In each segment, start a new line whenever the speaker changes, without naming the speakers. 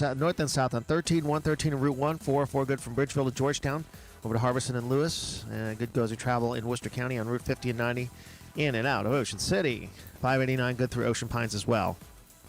north and south on 113 and Route 1, 404 good from Bridgeville to Georgetown, over to Harbison and Lewis, and good goes your travel in Worcester County on Route 50 and 90, in and out of Ocean City. 589 good through Ocean Pines as well.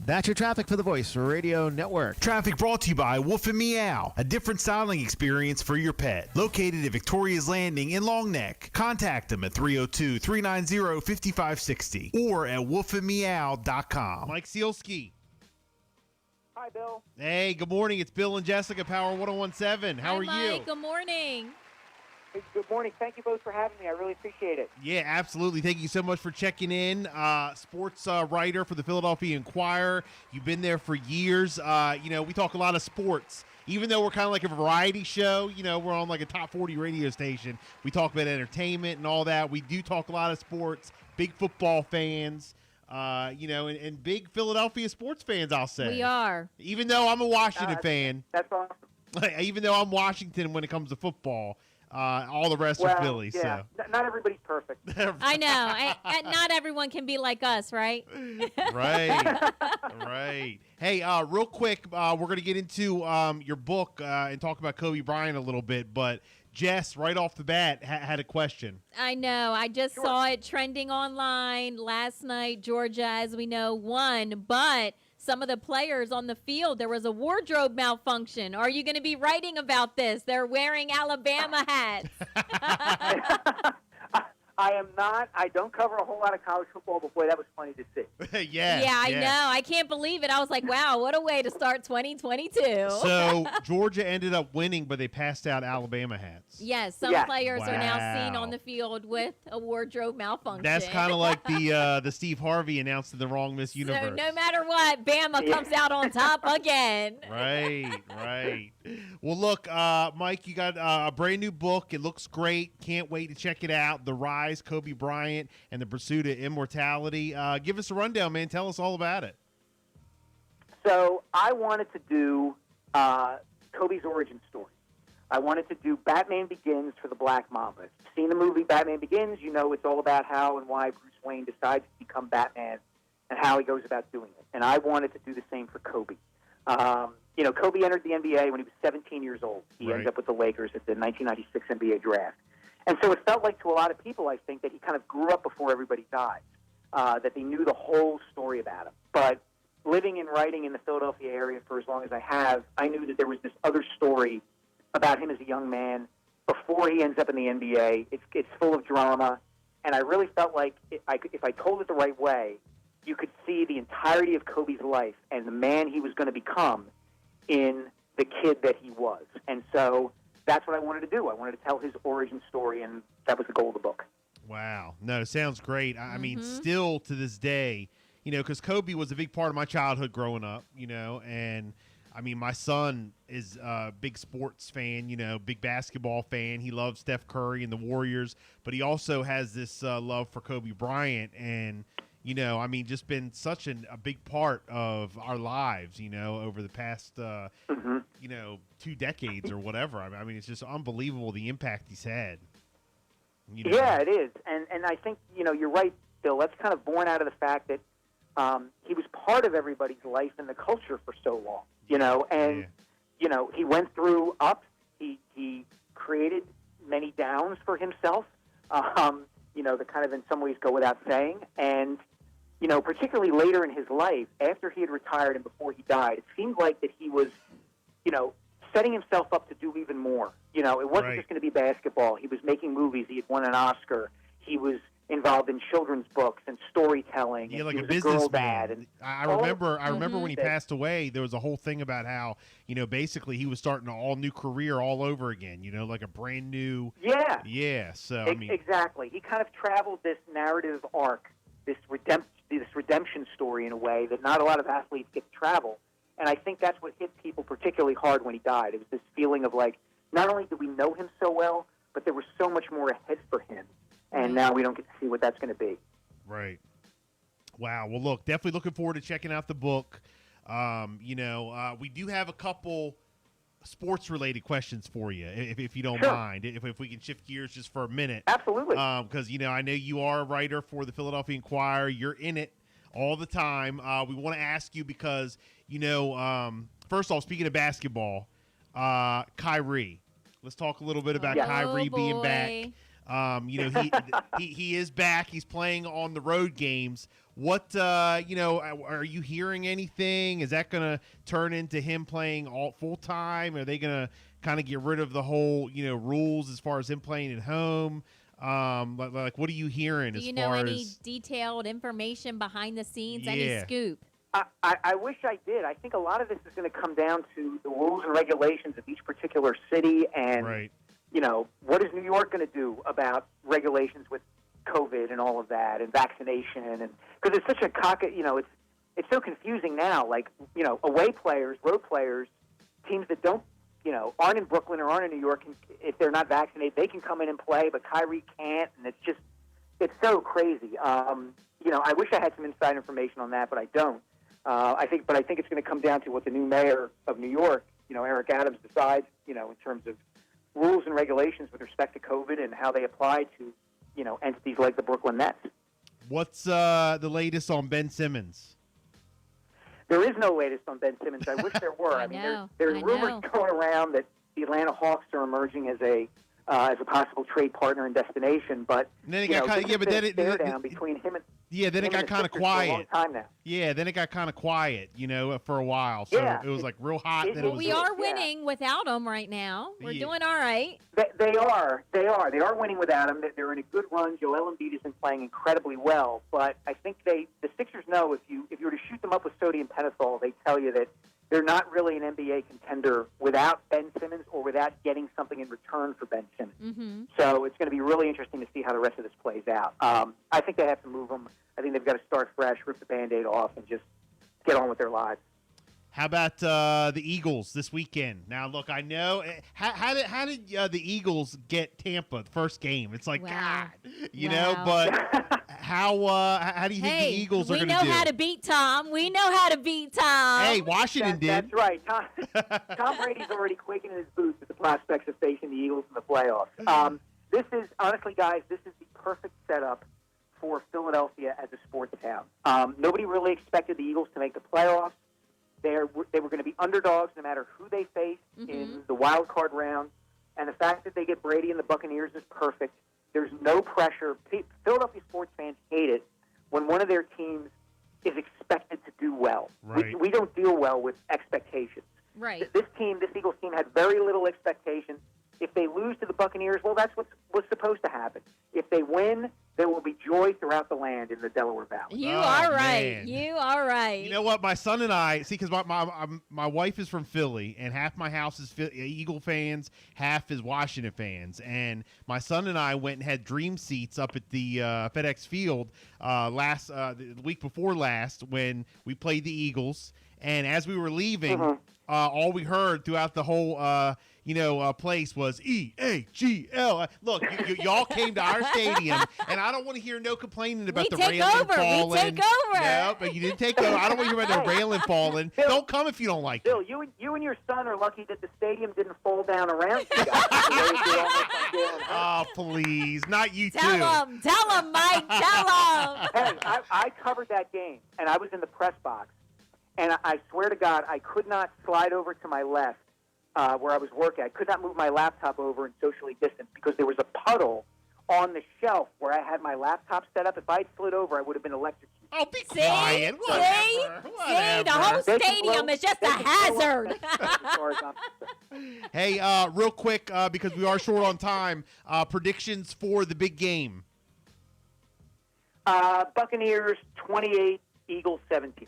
That's your traffic for the Voice Radio Network.
Traffic brought to you by Wolf and Meow, a different styling experience for your pet. Located at Victoria's Landing in Long Neck. Contact them at 302-390-5560 or at wolfandmeow.com.
Mike Sielski.
Hi, Bill.
Hey, good morning. It's Bill and Jessica, Power 1017. How are you?
Hi, Mike. Good morning.
Hey, good morning. Thank you both for having me. I really appreciate it.
Yeah, absolutely. Thank you so much for checking in. Sports writer for the Philadelphia Inquirer. You've been there for years. We talk a lot of sports. Even though we're kind of like a variety show, we're on like a top 40 radio station. We talk about entertainment and all that. We do talk a lot of sports, big football fans, and big Philadelphia sports fans, I'll say.
We are.
Even though I'm a Washington fan.
That's awesome.
Even though I'm Washington when it comes to football. All the rest are Philly.
Yeah. So not everybody's perfect.
I know. Not everyone can be like us, right?
Right. Hey, real quick, we're going to get into your book and talk about Kobe Bryant a little bit. But Jess, right off the bat, had a question.
I know. I just saw it trending online last night. Georgia, as we know, won, but some of the players on the field, there was a wardrobe malfunction. Are you going to be writing about this? They're wearing Alabama hats.
I am not. I don't cover a whole lot of college football, but boy, that was funny to see.
Yeah,
I know. I can't believe it. I was like, wow, what a way to start 2022.
So Georgia ended up winning, but they passed out Alabama hats.
Yes, some players are now seen on the field with a wardrobe malfunction.
That's kind of like the Steve Harvey announced in the wrong Miss Universe.
So no matter what, Bama comes out on top again.
Right. Well, look, Mike, you got a brand new book. It looks great. Can't wait to check it out. The Rise, Kobe Bryant, and the Pursuit of Immortality. Give us a rundown, man. Tell us all about it.
So I wanted to do Kobe's origin story. I wanted to do Batman Begins for the Black Mamba. If you've seen the movie Batman Begins, you know it's all about how and why Bruce Wayne decides to become Batman and how he goes about doing it. And I wanted to do the same for Kobe. Kobe entered the NBA when he was 17 years old. He ended up with the Lakers at the 1996 NBA draft. And so it felt like to a lot of people, I think, that he kind of grew up before everybody died, that they knew the whole story about him. But living and writing in the Philadelphia area for as long as I have, I knew that there was this other story about him as a young man before he ends up in the NBA. It's full of drama, and I really felt like if I told it the right way, you could see the entirety of Kobe's life and the man he was going to become in the kid that he was. And so that's what I wanted to do. I wanted to tell his origin story, and that was the goal of the book.
Wow. No, it sounds great. I mean, still to this day, because Kobe was a big part of my childhood growing up, and I mean, my son is a big sports fan, big basketball fan. He loves Steph Curry and the Warriors, but he also has this love for Kobe Bryant, and just been such a big part of our lives, over the past, 2 decades or whatever. I mean, it's just unbelievable the impact he's had.
Yeah, it is. And I think, you're right, Bill. That's kind of born out of the fact that he was part of everybody's life and the culture for so long, and, he went through ups. He created many downs for himself, that kind of in some ways go without saying. And, particularly later in his life, after he had retired and before he died, it seemed like that he was, setting himself up to do even more. It wasn't just going to be basketball. He was making movies. He had won an Oscar. He was involved in children's books and storytelling.
Yeah, like
he
a
was girl
businessman.
dad.
I remember when he passed away, there was a whole thing about how, basically he was starting an all-new career all over again, like a brand new...
Yeah.
Yeah, so,
Exactly. He kind of traveled this narrative arc, this redemption story in a way that not a lot of athletes get to travel. And I think that's what hit people particularly hard when he died. It was this feeling of like, not only did we know him so well, but there was so much more ahead for him. And now we don't get to see what that's going to be.
Right. Wow. Well, look, definitely looking forward to checking out the book. We do have a couple sports-related questions for you, if you don't mind. If we can shift gears just for a minute.
Absolutely.
Because, I know you are a writer for the Philadelphia Inquirer. You're in it all the time. We want to ask you because, first off, speaking of basketball, Kyrie. Let's talk a little bit about Kyrie being back. He is back. He's playing on the road games. What are you hearing anything? Is that going to turn into him playing all full time? Are they going to kind of get rid of the whole rules as far as him playing at home? Like what are you hearing?
Do you know any detailed information behind the scenes? Any scoop?
I wish I did. I think a lot of this is going to come down to the rules and regulations of each particular city, and what is New York going to do about regulations with COVID and all of that, and vaccination, and because it's such a it's so confusing now. Like away players, road players, teams that don't aren't in Brooklyn or aren't in New York, if they're not vaccinated, they can come in and play, but Kyrie can't, and it's so crazy. I wish I had some inside information on that, but I don't. I think it's going to come down to what the new mayor of New York, Eric Adams, decides, in terms of rules and regulations with respect to COVID and how they apply to, entities like the Brooklyn Nets.
What's the latest on Ben Simmons?
There is no latest on Ben Simmons. I wish there were. I mean, there's rumors going around that the Atlanta Hawks are emerging as a possible trade partner and destination, but
then it got
down between him and
then it got kind of quiet.
For a long time now.
Yeah, then it got kind of quiet, for a while. So it was like real hot.
We are winning without him right now. We're doing all right.
They are winning without him. They're in a good run. Joel Embiid has been playing incredibly well, but I think the Sixers know if you were to shoot them up with sodium pentothal, they tell you that they're not really an NBA contender without Ben Simmons or without getting something in return for Ben Simmons.
Mm-hmm.
So it's going to be really interesting to see how the rest of this plays out. I think they have to move him. I think they've got to start fresh, rip the Band-Aid off, and just get on with their lives.
How about the Eagles this weekend? Now, look, I know how did the Eagles get Tampa the first game? It's like God, but how do you think the Eagles are going to do?
We know how to beat Tom. We know how to beat Tom.
Hey, Washington did.
That's right. Tom Brady's already quaking in his boots at the prospects of facing the Eagles in the playoffs. This is honestly, guys, this is the perfect setup for Philadelphia as a sports town. Nobody really expected the Eagles to make the playoffs. They were going to be underdogs no matter who they faced in the wild card round. And the fact that they get Brady and the Buccaneers is perfect. There's no pressure. Philadelphia sports fans hate it when one of their teams is expected to do well.
Right.
We don't deal well with expectations.
Right.
This Eagles team, had very little expectation. If they lose to the Buccaneers, well, that's what's supposed to happen. If they win, there will be joy throughout the land in the Delaware Valley.
You are right.
Man.
You are right.
You know what? My son and I, because my wife is from Philly, and half my house is Eagle fans, half is Washington fans. And my son and I went and had dream seats up at the FedEx Field the week before last when we played the Eagles. And as we were leaving, all we heard throughout the whole place was EAGL. Look, y'all came to our stadium, and I don't want to hear no complaining about the railing falling.
We take over.
No, but you didn't take over. I don't want to hear about the railing falling.
Bill,
don't come if you don't like
Bill,
it.
you and your son are lucky that the stadium didn't fall down around you guys.
Oh, please. Not you too.
Tell him, Mike, tell him.
Hey, I covered that game, and I was in the press box. And I swear to God, I could not slide over to my left where I was working. I could not move my laptop over and socially distance because there was a puddle on the shelf where I had my laptop set up. If I had slid over, I would have been electrocuted.
Oh, be quiet.
See, the whole stadium is just a hazard.
Hey, real quick, because we are short on time, predictions for the big game.
Buccaneers 28, Eagles 17.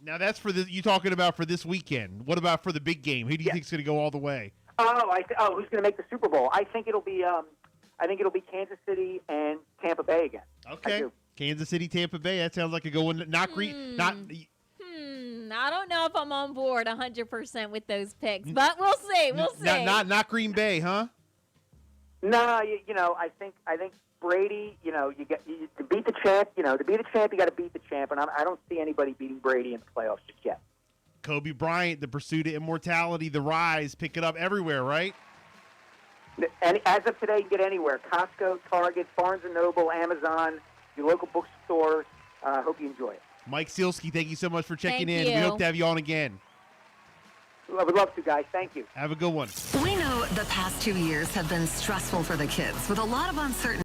Now that's you talking about for this weekend. What about for the big game? Who do you think is going to go all the way?
Who's going to make the Super Bowl? I think it'll be Kansas City and Tampa Bay again.
Okay, Kansas City, Tampa Bay. That sounds like a good one. Not.
I don't know if I'm on board 100% with those picks, but we'll see. We'll see.
Not Green Bay, huh?
No, I think Brady, to beat the champ, you got to beat the champ, and I don't see anybody beating Brady in the playoffs just yet.
Kobe Bryant, the pursuit of immortality, the rise, pick it up everywhere, right?
And as of today, you can get anywhere: Costco, Target, Barnes & Noble, Amazon, your local bookstores. Hope you enjoy it.
Mike Sielski, thank you so much for checking in.
You.
We hope to have you on again.
I would love to, guys. Thank you.
Have a good one.
We know the past 2 years have been stressful for the kids with a lot of uncertainty.